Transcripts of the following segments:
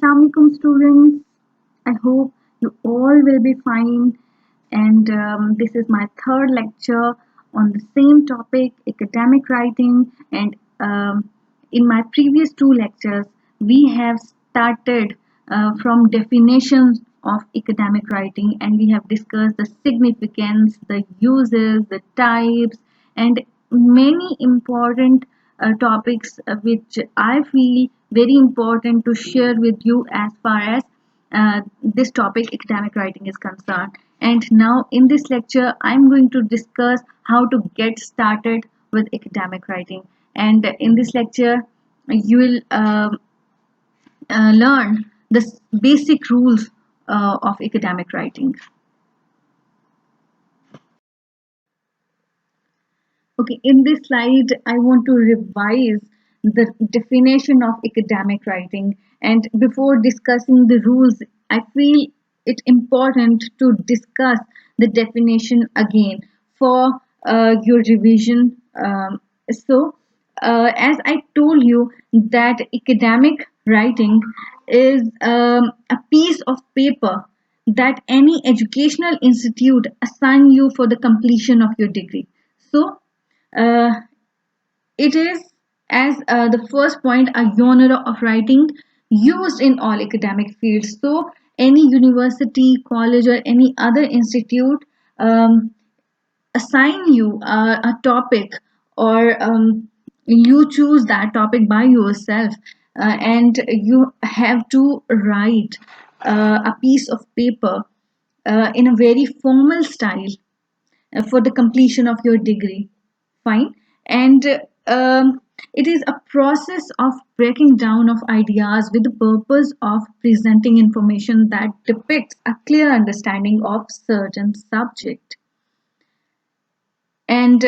Assalamualaikum students. I hope you all will be fine. And this is my third lecture on the same topic, academic writing. And in my previous two lectures, we have started from definitions of academic writing, and we have discussed the significance, the uses, the types, and many important topics which I feel very important to share with you as far as this topic academic writing is concerned. And now in this lecture I'm going to discuss how to get started with academic writing. And in this lecture you will learn the basic rules of academic writing. Okay, in this slide, I want to revise the definition of academic writing. And before discussing the rules, I feel it important to discuss the definition again for your revision. As I told you, that academic writing is a piece of paper that any educational institute assign you for the completion of your degree. So, uh, it is, as the first point, a genre of writing used in all academic fields. So, any university, college, or any other institute assign you a topic, or you choose that topic by yourself, and you have to write a piece of paper in a very formal style for the completion of your degree. Fine. And it is a process of breaking down of ideas with the purpose of presenting information that depicts a clear understanding of certain subject. And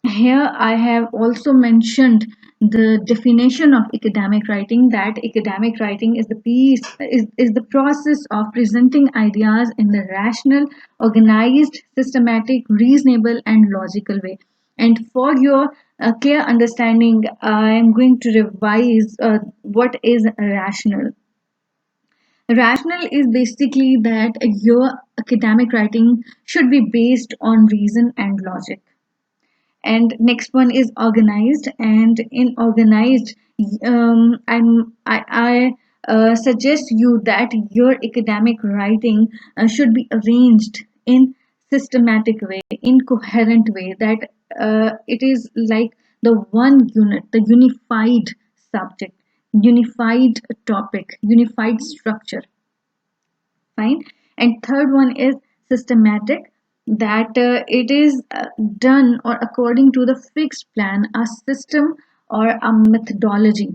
here I have also mentioned the definition of academic writing, that academic writing is the process of presenting ideas in a rational, organized, systematic, reasonable, and logical way. And for your clear understanding, I am going to revise what is rational. Rational is basically that your academic writing should be based on reason and logic. And next one is organized. And in organized, I suggest you that your academic writing should be arranged in systematic way, in coherent way, that it is like the one unit, the unified subject, unified topic, unified structure. Fine. And third one is systematic, that it is done or according to the fixed plan, a system or a methodology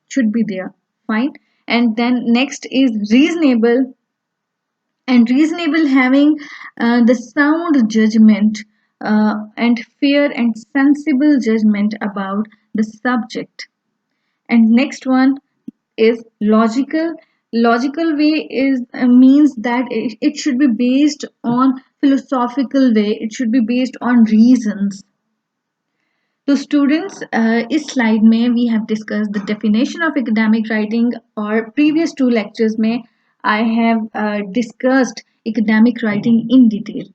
should be there. Fine. And then next is reasonable, and reasonable having the sound judgment and fair and sensible judgment about the subject. And next one is logical. Logical way is means that it should be based on philosophical way, it should be based on reasons. तो students इस slide में we have discuss the definition of academic writing, और previous two lectures में I have discussed academic writing in detail.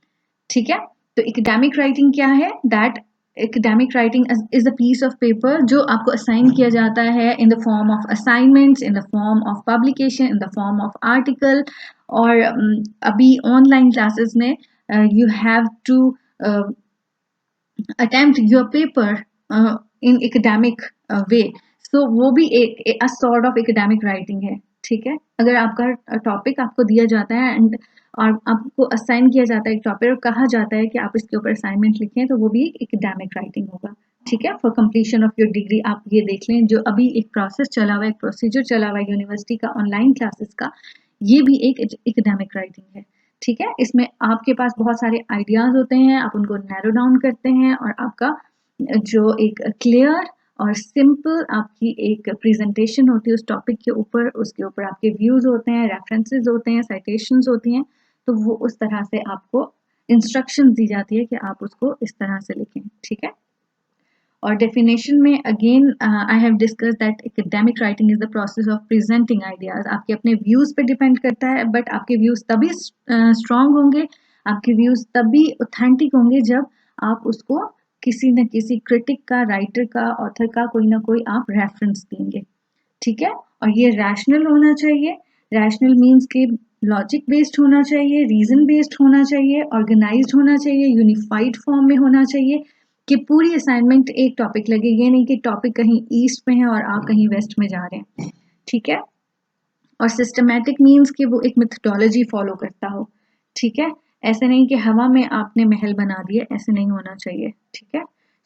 ठीक है, तो academic writing क्या है? That academic writing is a piece of paper जो आपको assign किया जाता है in the form of assignments, in the form of publication, in the form of article, और अभी online classes में you have to attempt your paper in academic way. So वो भी एक a sort of academic writing है. ठीक है, अगर आपका टॉपिक आपको दिया जाता है एंड और आपको असाइन किया जाता है एक टॉपिक और कहा जाता है कि आप इसके ऊपर असाइनमेंट लिखें, तो वो भी एक एकेडमिक राइटिंग होगा. ठीक है, for completion of your degree आप ये देख लें, जो अभी एक प्रोसेस चला हुआ है, एक प्रोसीजर चला हुआ है यूनिवर्सिटी का ऑनलाइन क्लासेस का, ये भी एक एकेडमिक राइटिंग है. ठीक है, इसमें आपके पास बहुत सारे आइडियाज होते हैं, आप उनको नैरो डाउन करते हैं और आपका जो एक क्लियर और सिंपल आपकी एक प्रेजेंटेशन होती है उस टॉपिक के ऊपर, उसके ऊपर आपके व्यूज होते हैं, रेफरेंसेस होते हैं, साइटेशंस होती हैं, तो वो उस तरह से आपको इंस्ट्रक्शंस दी जाती है कि आप उसको इस तरह से लिखें. ठीक है, और डेफिनेशन में again I have discuss that academic writing is the process of presenting ideas. आपके अपने व्यूज पे डिपेंड करता है, बट आपके व्यूज तभी स्ट्रांग होंगे, आपके व्यूज तभी ऑथेंटिक होंगे जब आप उसको किसी न किसी क्रिटिक का, राइटर का, ऑथर का कोई ना कोई आप रेफरेंस देंगे। ठीक है, और ये रैशनल होना चाहिए। रैशनल मीन्स कि लॉजिक बेस्ड होना चाहिए, रीजन बेस्ड होना चाहिए, ऑर्गेनाइज्ड होना चाहिए, यूनिफाइड फॉर्म में होना चाहिए, कि पूरी असाइनमेंट एक टॉपिक लगे। ये नहीं कि टॉपिक कहीं ईस्ट में है और आप कहीं वेस्ट में जा रहे हैं। ठीक है, और सिस्टमैटिक मीन्स कि वो एक मेथडोलॉजी फॉलो करता हो। ठीक है, ऐसे नहीं कि हवा में आपने महल बना दिए, ऐसे नहीं होना चाहिए। ठीक है,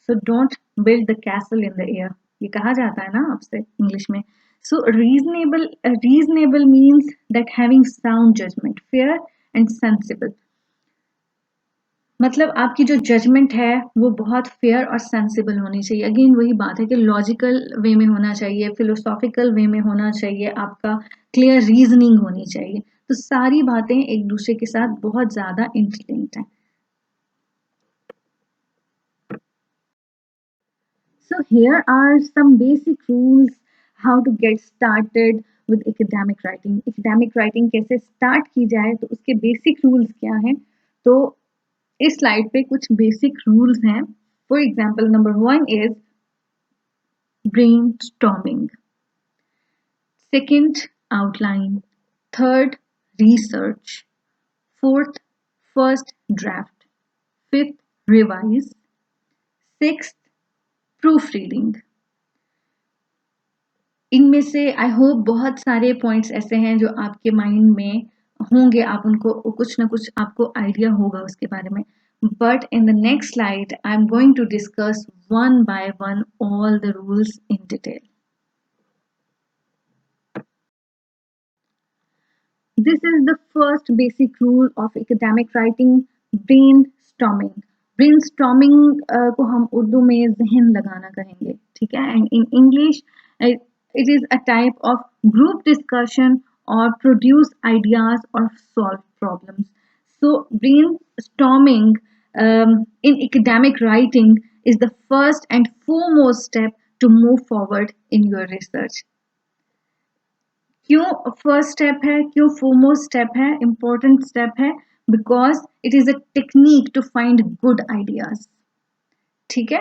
so don't build the castle in the air, ये कहा जाता है ना आपसे इंग्लिश में। So reasonable means that having sound judgement, fair and sensible. मतलब आपकी जो जजमेंट है वो बहुत फेयर और सेंसिबल होनी चाहिए। अगेन वही बात है कि लॉजिकल वे में होना चाहिए, फिलोसॉफिकल वे में होना चाहिए, आपका क्लियर रीजनिंग होनी चाहिए। तो सारी बातें एक दूसरे के साथ बहुत ज़्यादा इंटरलिंक्ड हैं। So here are some basic rules how to get started with academic writing. Academic writing कैसे start की जाए, तो उसके basic rules क्या हैं? तो इस स्लाइड पे कुछ बेसिक रूल्स हैं। For example, number 1 is brainstorming, second outline, third research, fourth first draft, fifth revise, sixth proof reading. इनमें से आई होप बहुत सारे पॉइंट्स ऐसे हैं जो आपके माइंड में होंगे, आप उनको कुछ ना कुछ आपको आइडिया होगा उसके बारे में। But in the next slide, I'm going to discuss one by one all the rules in detail. This is the first basic rule of academic writing, brainstorming. Brainstorming को हम उर्दू में जहन लगाना कहेंगे, ठीक है? And in English, it is a type of group discussion or produce ideas or solve problems. So brainstorming in academic writing is the first and foremost step to move forward in your research. क्यों first step है, क्यों foremost step है, important step है? Because it is a technique to find good ideas. ठीक है,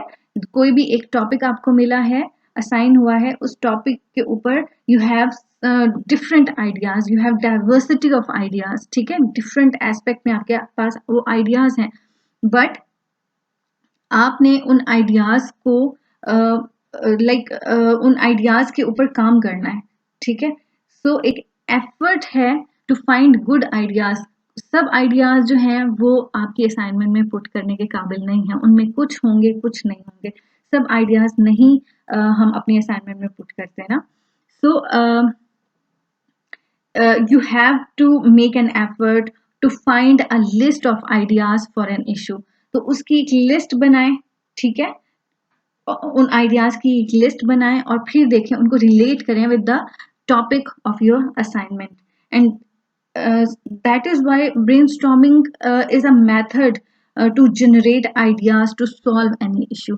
कोई भी एक टॉपिक आपको मिला है, असाइन हुआ है, उस टॉपिक के ऊपर you have different ideas, you have diversity of ideas. ठीक है, डिफरेंट एस्पेक्ट में आपके पास वो आइडियाज हैं, बट आपने उन आइडियाज को उन आइडियाज के ऊपर काम करना है। ठीक है, सो एक एफर्ट है टू फाइंड गुड आइडियाज। सब आइडियाज जो हैं वो आपके असाइनमेंट में पुट करने के काबिल नहीं है, उनमें कुछ होंगे कुछ नहीं होंगे, सब आइडियाज नहीं हम अपने असाइनमेंट में पुट करते हैं ना। सो you have to make an effort to find a list of ideas for an issue. तो उसकी एक लिस्ट बनाएं। ठीक है, उन आइडियाज की एक लिस्ट बनाएं और फिर देखें, उनको रिलेट करें with the topic of your assignment. And that is why brainstorming is a method to generate ideas to solve any issue.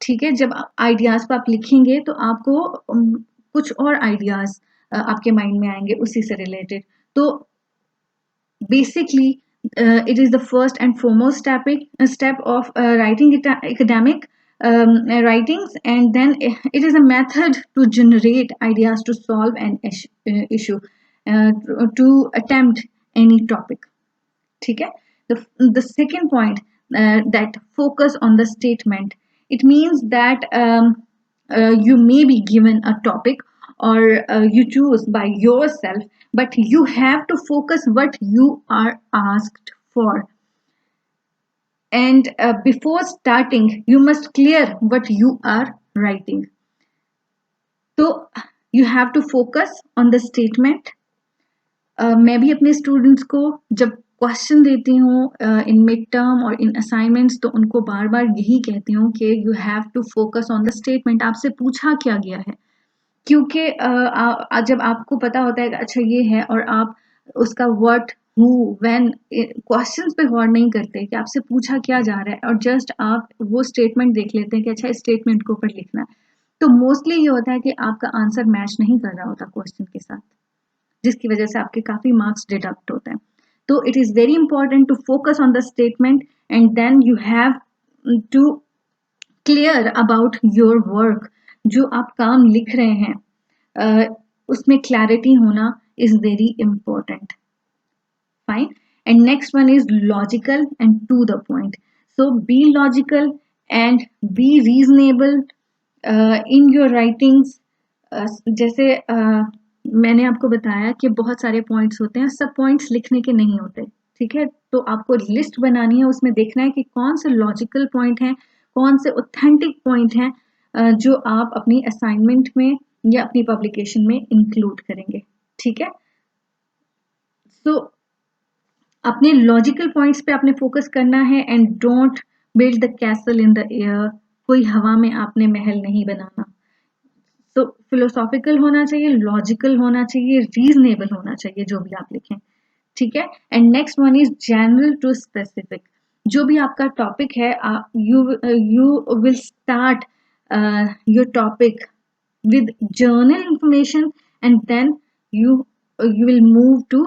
ठीक है, जब आइडियाज को आप लिखेंगे तो आपको कुछ और आइडियाज आपके माइंड में आएंगे उसी से रिलेटेड। तो basically it is the first and foremost step of writing academic writings, and then it is a method to generate ideas to solve an issue, to attempt any topic. ठीक है, the second point, that focus on the statement. It means that you may be given a topic or you choose by yourself, but you have to focus what you are asked for. And before starting, you must clear what you are writing. So you have to focus on the statement. मैं भी अपने students को जब question देती हूँ in mid term और इन assignments, तो उनको बार बार यही कहती हूँ कि you have to focus on the statement, आपसे पूछा क्या गया है। क्योंकि जब आपको पता होता है कि अच्छा ये है और आप उसका वर्ड हु व्हेन क्वेश्चंस पे गौर नहीं करते कि आपसे पूछा क्या जा रहा है और जस्ट आप वो स्टेटमेंट देख लेते हैं कि अच्छा इस स्टेटमेंट के ऊपर लिखना है, तो मोस्टली ये होता है कि आपका आंसर मैच नहीं कर रहा होता क्वेश्चन के साथ, जिसकी वजह से आपके काफी मार्क्स डिडक्ट होते हैं. तो it is very important to focus on the statement and then you have to clear about your work. जो आप काम लिख रहे हैं उसमें क्लैरिटी होना is very important. Fine. And next one is logical and to the point. So be logical and be reasonable in your writings. जैसे मैंने आपको बताया कि बहुत सारे पॉइंट्स होते हैं, सब पॉइंट्स लिखने के नहीं होते. ठीक है, तो आपको लिस्ट बनानी है, उसमें देखना है कि कौन से लॉजिकल पॉइंट हैं, कौन से ऑथेंटिक पॉइंट हैं जो आप अपनी असाइनमेंट में या अपनी पब्लिकेशन में इंक्लूड करेंगे. ठीक है, सो अपने लॉजिकल पॉइंट्स पे आपने फोकस करना है and don't build the castle in the air. कोई हवा में आपने महल नहीं बनाना. तो फिलोसॉफिकल होना चाहिए, लॉजिकल होना चाहिए, रीजनेबल होना चाहिए जो भी आप लिखें. ठीक है, and next one is general to specific. जो भी आपका टॉपिक है you will start your topic with journal information and then you you will move to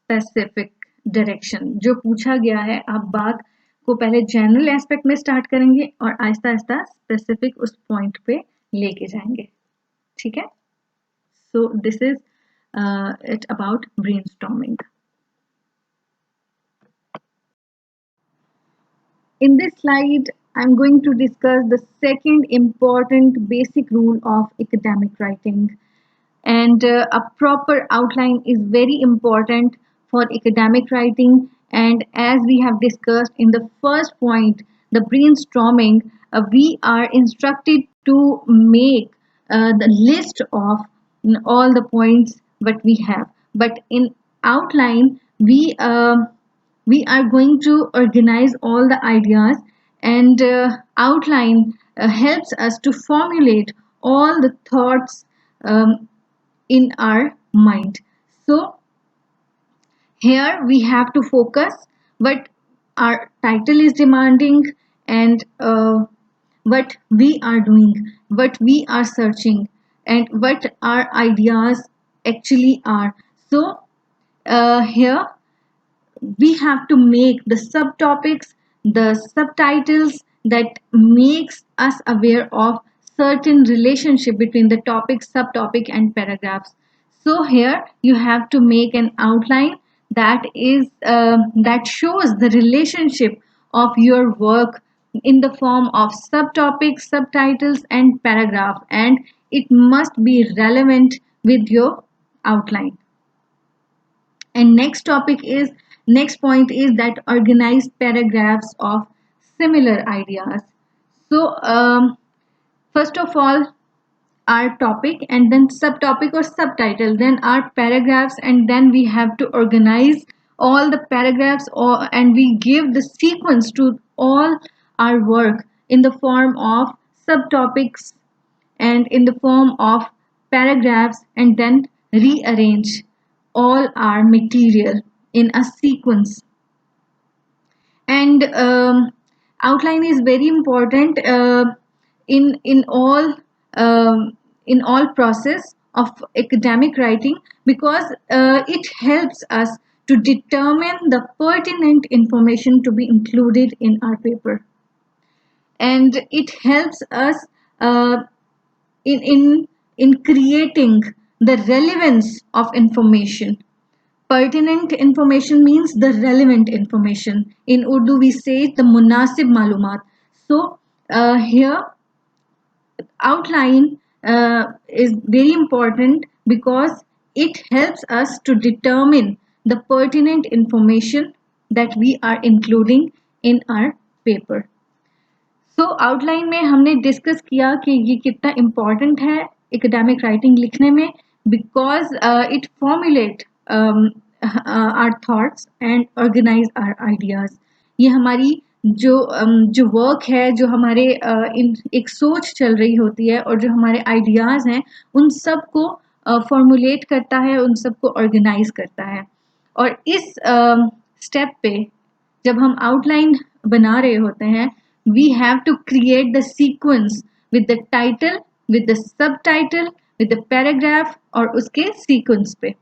specific direction. जो पूछा गया है आप बात को पहले जनरल एस्पेक्ट में स्टार्ट करेंगे और आहिस्ता आहिस्ता स्पेसिफिक उस पॉइंट पे लेके जाएंगे. ठीक है, so this is it about brainstorming. In this slide, I'm going to discuss the second important basic rule of academic writing. And a proper outline is very important for academic writing. And as we have discussed in the first point, the brainstorming, we are instructed to make the list of all the points what we have. But in outline, we are going to organize all the ideas, and outline helps us to formulate all the thoughts in our mind. So here we have to focus what our title is demanding, and what we are doing, what we are searching, and what our ideas actually are. So here we have to make the subtopics, the subtitles that makes us aware of certain relationship between the topic, subtopic and paragraphs. So here you have to make an outline that shows the relationship of your work in the form of subtopics, subtitles and paragraph, and it must be relevant with your outline. And next point is that organize paragraphs of similar ideas. So first of all our topic and then subtopic or subtitle, then our paragraphs, and then we have to organize all the paragraphs, and we give the sequence to all our work in the form of subtopics and in the form of paragraphs, and then rearrange all our material in a sequence. And outline is very important in all process of academic writing, because it helps us to determine the pertinent information to be included in our paper, and it helps us uh, in creating the relevance of information. Pertinent information means the relevant information. In Urdu we say the munasib malumat. So here outline is very important because it helps us to determine the pertinent information that we are including in our paper. So outline में हमने discuss किया कि ये कितना important है academic writing लिखने में, because it formulate our thoughts and organize our ideas. ये हमारी जो वर्क है, जो हमारे एक सोच चल रही होती है और जो हमारे आइडियाज हैं, उन सब को फॉर्मुलेट करता है, उन सब को ऑर्गेनाइज करता है. और इस स्टेप पे जब हम आउटलाइन बना रहे होते हैं, we have to create the sequence with the title, with the sub title, with the paragraph और उसके सीक्वेंस पे।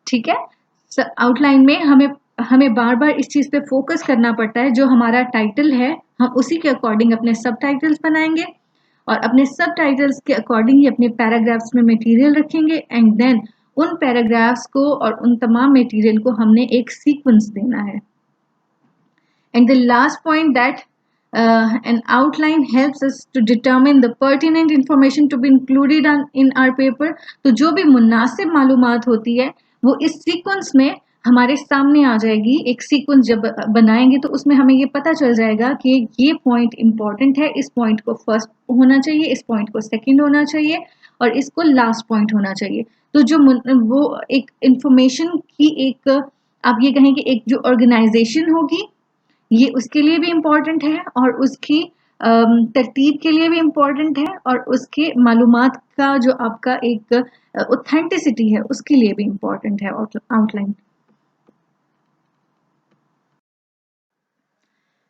ठीक है, आउटलाइन में हमें हमें बार बार इस चीज पे फोकस करना पड़ता है, जो हमारा टाइटल है हम उसी के अकॉर्डिंग अपने सब टाइटल्स बनाएंगे और अपने सब टाइटल्स के अकॉर्डिंग ही अपने पैराग्राफ्स में मटेरियल रखेंगे, एंड देन उन पैराग्राफ्स को और उन तमाम मटेरियल को हमने एक सीक्वेंस देना है। And the last point, that an outline helps us to determine the pertinent information to be included in our paper. तो जो भी मुनासिब मालूमात होती है वो इस सीक्वेंस में हमारे सामने आ जाएगी। एक सीक्वेंस जब बनाएंगे तो उसमें हमें ये पता चल जाएगा कि ये पॉइंट इंपॉर्टेंट है, इस पॉइंट को फर्स्ट होना चाहिए, इस पॉइंट को सेकंड होना चाहिए और इसको लास्ट पॉइंट होना चाहिए। तो जो वो एक इंफॉर्मेशन की एक, आप ये कहें कि एक जो ऑर्गेनाइजेशन होगी, ये उसके लिए भी इम्पोर्टेंट है और उसकी तरतीब के लिए भी इम्पोर्टेंट है और उसके मालूमात का जो आपका एक ऑथेंटिसिटी है उसके लिए भी इम्पोर्टेंट है outline.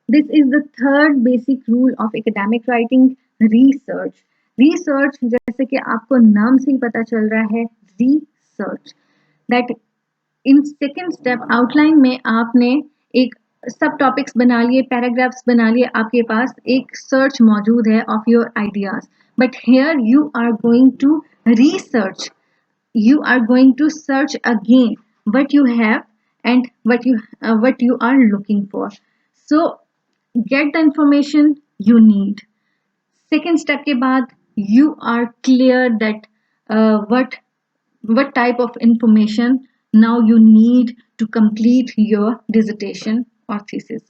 This is the third basic rule of academic writing, research. Research जैसे कि आपको नाम से ही पता चल रहा है, research, that in second step outline में आपने एक सब टॉपिक्स बना लिए, पैराग्राफ्स बना लिए, आपके पास एक सर्च मौजूद है of your ideas, but here you are going to research, you are going to search again what you have and what you are looking for. So get the information you need. Second step के बाद you are clear that what type of information now you need to complete your dissertation or thesis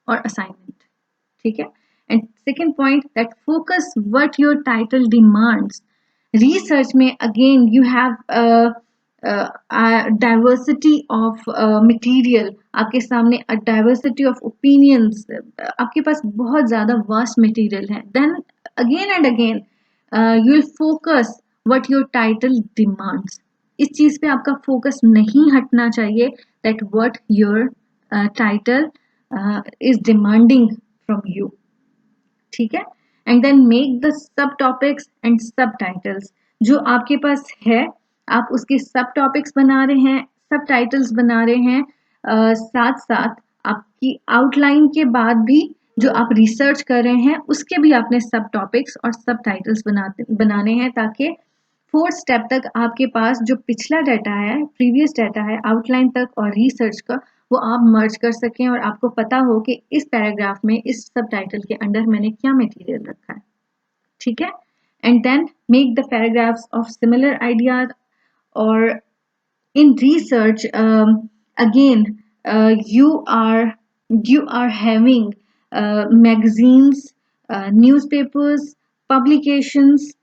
or assignment. ठीक है, and second point, that focus what your title demands. Research में again you have a diversity of material, आपके सामने a diversity of opinions, आपके पास बहुत ज़्यादा vast material है, then again and again you will focus what your title demands. इस चीज़ पे आपका फोकस नहीं हटना चाहिए, that what your title is demanding from you. ठीक है, and then make the sub topics and sub titles, जो आपके पास है आप उसके सब टॉपिक्स बना रहे हैं, सब टाइटल्स बना रहे हैं, साथ साथ आपकी आउटलाइन के बाद भी जो आप रिसर्च कर रहे हैं उसके भी आपने सब टॉपिक्स और सब टाइटल्स बनाने हैं, ताकि फोर्थ स्टेप तक आपके पास जो पिछला डाटा है, प्रीवियस डाटा है आउटलाइन तक और रिसर्च का, वो आप मर्ज कर सकें और आपको पता हो कि इस पैराग्राफ में इस सब टाइटल के अंडर मैंने क्या मटेरियल रखा है। ठीक है, and then make the paragraphs of similar ideas, और in research again you are having magazines, newspapers, publications.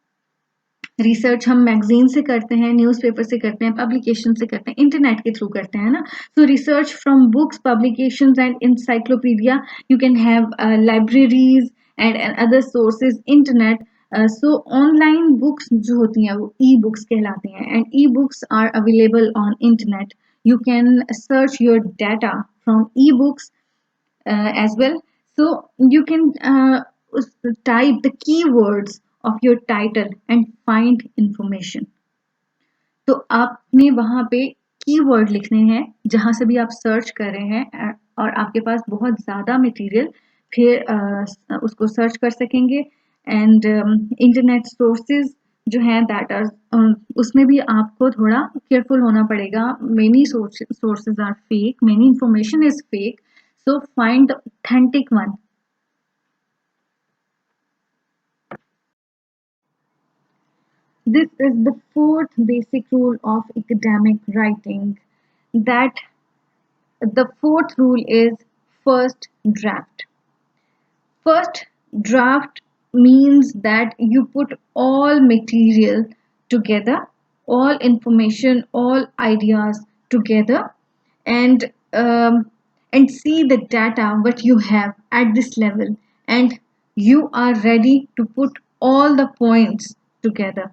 Research हम मैगजीन से करते हैं, न्यूज़पेपर से करते हैं, पब्लिकेशन से करते हैं, इंटरनेट के थ्रू करते हैं ना। So research from books, publications and encyclopedia, you can have libraries and other sources, internet. So online books जो होती हैं वो ई बुक्स कहलाती हैं, and e books are available on internet. You can search your data from e books as well. So you can type the keywords of your title and find information. तो आपने वहां पे keyword लिखने हैं जहां से भी आप सर्च कर रहे हैं, और आपके पास बहुत ज़्यादा मटेरियल फिर उसको सर्च कर सकेंगे। एंड इंटरनेट सोर्सेज जो हैं दैट आर, उसमें भी आपको थोड़ा केयरफुल होना पड़ेगा। Many sources are fake, many information is fake, so find the authentic one. This is the fourth basic rule of academic writing, that the fourth rule is first draft. First draft means that you put all material together, all information, all ideas together, and and see the data what you have at this level, and you are ready to put all the points together.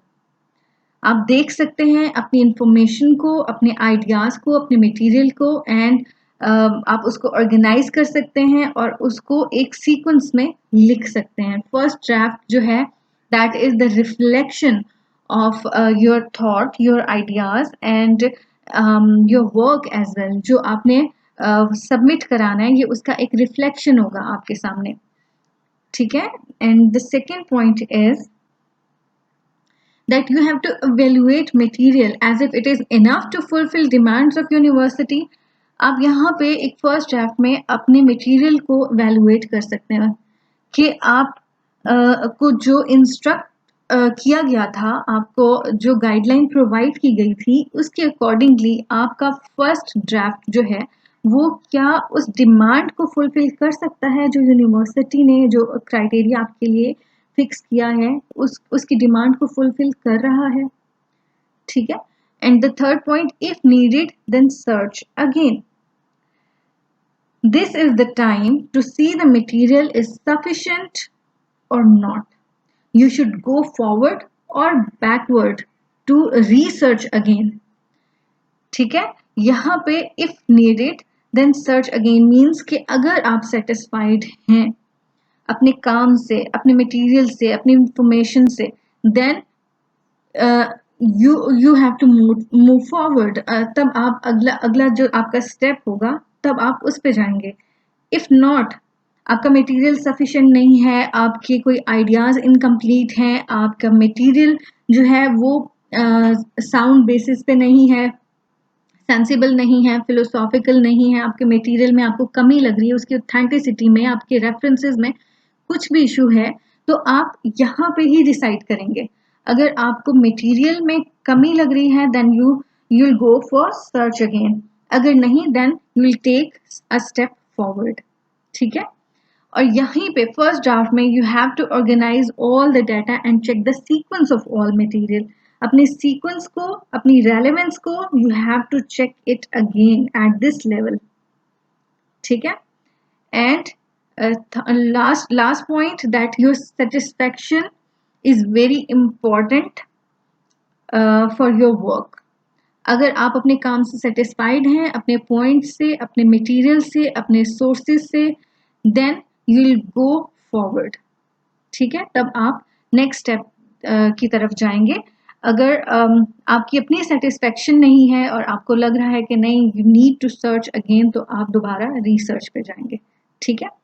आप देख सकते हैं अपनी information को, अपने ideas को, अपने material को, एंड आप उसको ऑर्गेनाइज कर सकते हैं और उसको एक सीक्वेंस में लिख सकते हैं। फर्स्ट ड्राफ्ट जो है that is the reflection of your thought, your ideas and your work as well. जो आपने सबमिट कराना है ये उसका एक रिफ्लेक्शन होगा आपके सामने, ठीक है। And the second point is that you have to evaluate material as if it is enough to fulfill demands of university। आप यहाँ पे एक फर्स्ट ड्राफ्ट में अपने मटेरियल को evaluate कर सकते हैं कि आप को जो इंस्ट्रक्ट किया गया था, आपको जो गाइडलाइन प्रोवाइड की गई थी उसके अकॉर्डिंगली आपका फर्स्ट ड्राफ्ट जो है वो क्या उस डिमांड को फुलफिल कर सकता है जो यूनिवर्सिटी ने जो क्राइटेरिया आपके लिए फिक्स किया है उसकी डिमांड को फुलफिल कर रहा है, ठीक है। And the third point, if needed then search again. This is the time to see the material is sufficient और नॉट। यू शुड गो फॉरवर्ड और बैकवर्ड टू रिसर्च अगेन, ठीक है। यहाँ पे if needed then search again means कि अगर आप सेटिस्फाइड हैं अपने काम से, अपने मटेरियल से, अपनी इंफॉर्मेशन से, then you have to move forward. तब आप अगला जो आपका स्टेप होगा तब आप उस पे जाएंगे। इफ नॉट, आपका मटेरियल सफिशिएंट नहीं है, आपके कोई आइडियाज इनकम्प्लीट हैं, आपका मटेरियल जो है वो साउंड बेसिस पे नहीं है, सेंसिबल नहीं है, फिलोसॉफिकल नहीं है, आपके मटेरियल में आपको कमी लग रही है, उसकी ऑथेंटिसिटी में, आपके रेफरेंसेस में कुछ भी इशू है, तो आप यहाँ पे ही डिसाइड करेंगे। अगर आपको मटेरियल में कमी लग रही है then you will go for search again, अगर नहीं then you will take a step forward, ठीक है। और यहीं पे फर्स्ट ड्राफ्ट में you have to organize all the data and check the sequence of all material. अपने सीक्वेंस को, अपनी रेलेवेंस को you have to check it again at this level, ठीक है। And last point that your satisfaction is very important for your work। अगर आप अपने काम से सेटिस्फाइड हैं, अपने पॉइंट से, अपने मटेरियल से, अपने सोर्सेज से, then you will go forward, ठीक है। तब आप नेक्स्ट स्टेप की तरफ जाएंगे। अगर आपकी अपनी सेटिस्फेक्शन नहीं है और आपको लग रहा है कि नहीं you need to search again, तो आप दोबारा रिसर्च पे जाएंगे, ठीक है।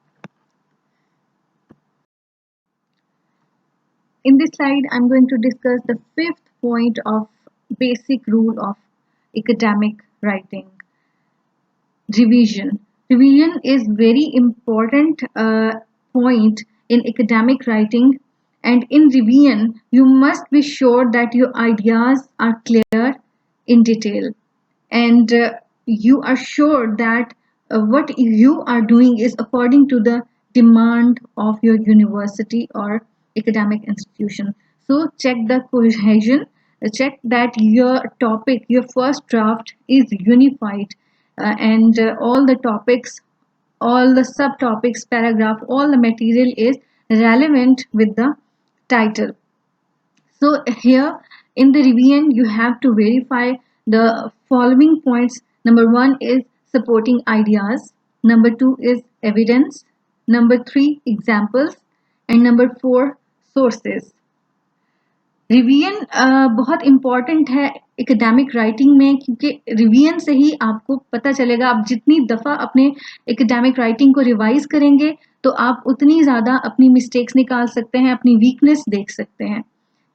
In this slide, I'm going to discuss the fifth point of basic rule of academic writing: revision. Revision is very important point in academic writing, and in revision, you must be sure that your ideas are clear in detail, and you are sure that what you are doing is according to the demand of your university or academic institution. So check the cohesion, check that your topic, your first draft is unified, and all the topics, all the subtopics, paragraph, all the material is relevant with the title. So here in the revision, you have to verify the following points. Number one is supporting ideas. Number two is evidence. Number three, examples. And number four, sources. Revision बहुत important है academic writing में, क्योंकि revision से ही आपको पता चलेगा। आप जितनी दफ़ा अपने एकेडमिक राइटिंग को रिवाइज करेंगे तो आप उतनी ज़्यादा अपनी मिस्टेक्स निकाल सकते हैं, अपनी वीकनेस देख सकते हैं,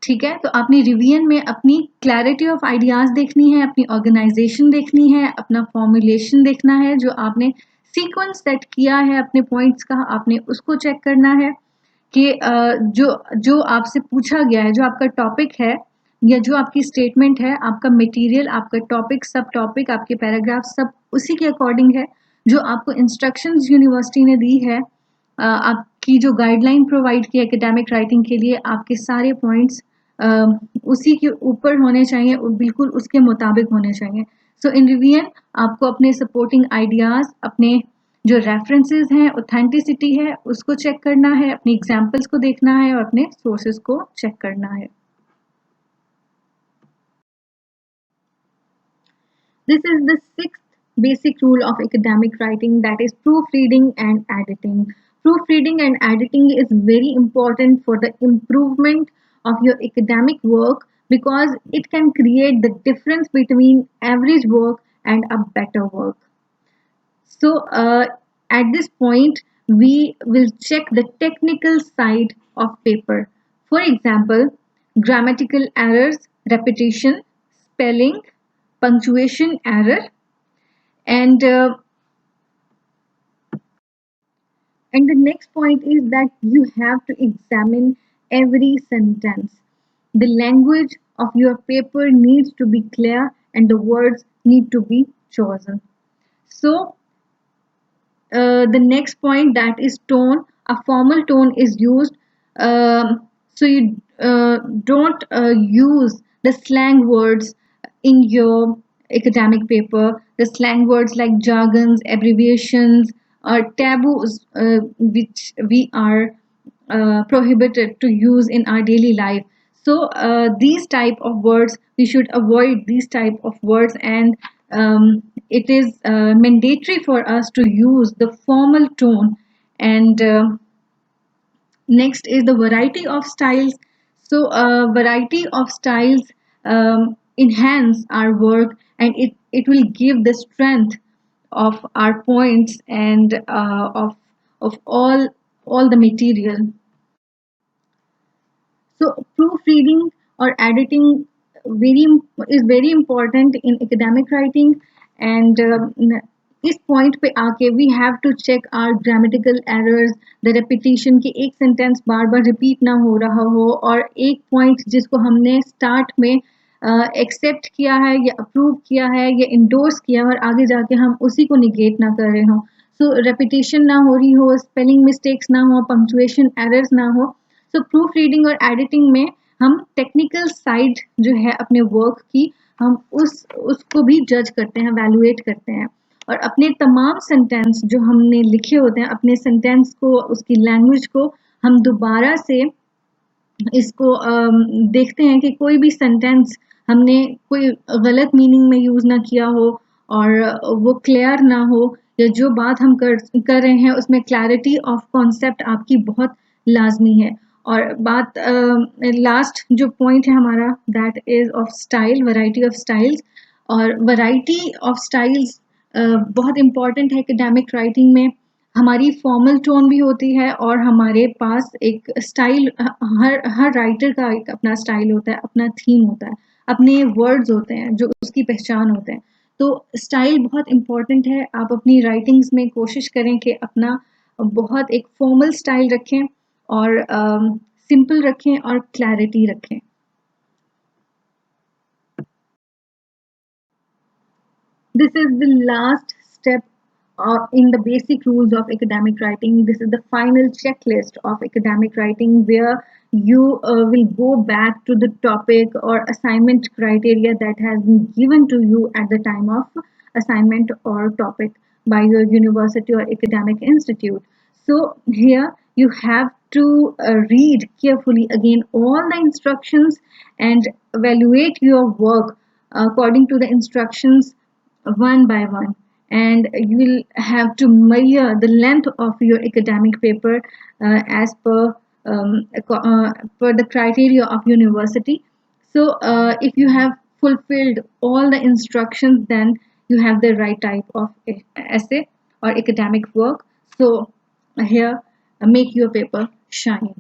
ठीक है। तो आपने रिवीजन में अपनी क्लैरिटी ऑफ आइडियाज़ देखनी है, अपनी ऑर्गेनाइजेशन देखनी है, अपना फॉर्मुलेशन देखना है, जो आपने सीक्वेंस सेट किया है अपने पॉइंट्स का, आपने उसको चेक करना है कि जो जो आपसे पूछा गया है, जो आपका टॉपिक है या जो आपकी स्टेटमेंट है, आपका मटेरियल, आपका टॉपिक, सब टॉपिक, आपके पैराग्राफ सब उसी के अकॉर्डिंग है जो आपको इंस्ट्रक्शंस यूनिवर्सिटी ने दी है। आपकी जो गाइडलाइन प्रोवाइड की एकेडमिक राइटिंग के लिए, आपके सारे पॉइंट्स उसी के ऊपर होने चाहिए, बिल्कुल उसके मुताबिक होने चाहिए। सो इन रिवीजन आपको अपने सपोर्टिंग आइडियाज़, अपने जो रेफरेंसेस हैं, ऑथेंटिसिटी है, उसको चेक करना है, अपनी एग्जांपल्स को देखना है और अपने सोर्सेज को चेक करना है। This is the sixth basic rule of academic writing, that is proofreading and editing. Proofreading and editing is very important for the improvement of your academic work because it can create the difference between average work and a better work. So at this point, we will check the technical side of paper. For example, grammatical errors, repetition, spelling, punctuation error, and and the next point is that you have to examine every sentence. The language of your paper needs to be clear and the words need to be chosen. So the next point, that is tone. A formal tone is used, so you don't use the slang words in your academic paper. The slang words like jargons, abbreviations, or taboos, which we are prohibited to use in our daily life. So these type of words, we should avoid these type of words, and it is mandatory for us to use the formal tone. And next is the variety of styles. So variety of styles enhance our work, and it will give the strength of our points and of all the material. So proofreading or editing very is very important in academic writing, and इस point पे आके we have to check our grammatical errors, the repetition कि एक sentence बार बार repeat ना हो रहा हो, और एक पॉइंट जिसको हमने स्टार्ट में एक्सेप्ट किया है या अप्रूव किया है या इंडोर्स किया है और आगे जाके हम उसी को निगेट ना कर रहे हों. सो रेपिटेशन ना हो रही हो, स्पेलिंग मिस्टेक्स ना हो, पंक्चुएशन एरर्स ना हो. सो प्रूफ रीडिंग और एडिटिंग में हम टेक्निकल साइड जो है अपने वर्क की, हम उसको भी जज करते हैं, वैल्यूएट करते हैं, और अपने तमाम सेंटेंस जो हमने लिखे होते हैं, अपने सेंटेंस को, उसकी लैंग्वेज को हम दोबारा से इसको देखते हैं कि कोई भी सेंटेंस हमने कोई गलत मीनिंग में यूज़ ना किया हो और वो क्लियर ना हो, या जो बात हम कर रहे हैं उसमें क्लैरिटी ऑफ कॉन्सेप्ट आपकी बहुत लाजमी है. और बात लास्ट जो पॉइंट है हमारा, that is of style, variety of styles. और वैरायटी ऑफ स्टाइल्स बहुत इम्पॉर्टेंट है एकेडमिक राइटिंग में. हमारी फॉर्मल टोन भी होती है और हमारे पास एक स्टाइल, हर राइटर का एक अपना स्टाइल होता है, अपना थीम होता है, अपने वर्ड्स होते हैं जो उसकी पहचान होते हैं. तो स्टाइल बहुत इम्पॉर्टेंट है. आप अपनी राइटिंग्स में कोशिश करें कि अपना बहुत एक फॉर्मल स्टाइल रखें और सिंपल रखें और क्लैरिटी रखें. This is the last step in the basic rules of academic writing. This is the final checklist of academic writing where you will go back to the topic or assignment criteria that has been given to you at the time of assignment or topic by your university or academic institute. So here you have to read carefully again all the instructions and evaluate your work according to the instructions one by one, and you will have to measure the length of your academic paper as per the criteria of university. So if you have fulfilled all the instructions, then you have the right type of essay or academic work. So here make your paper shine.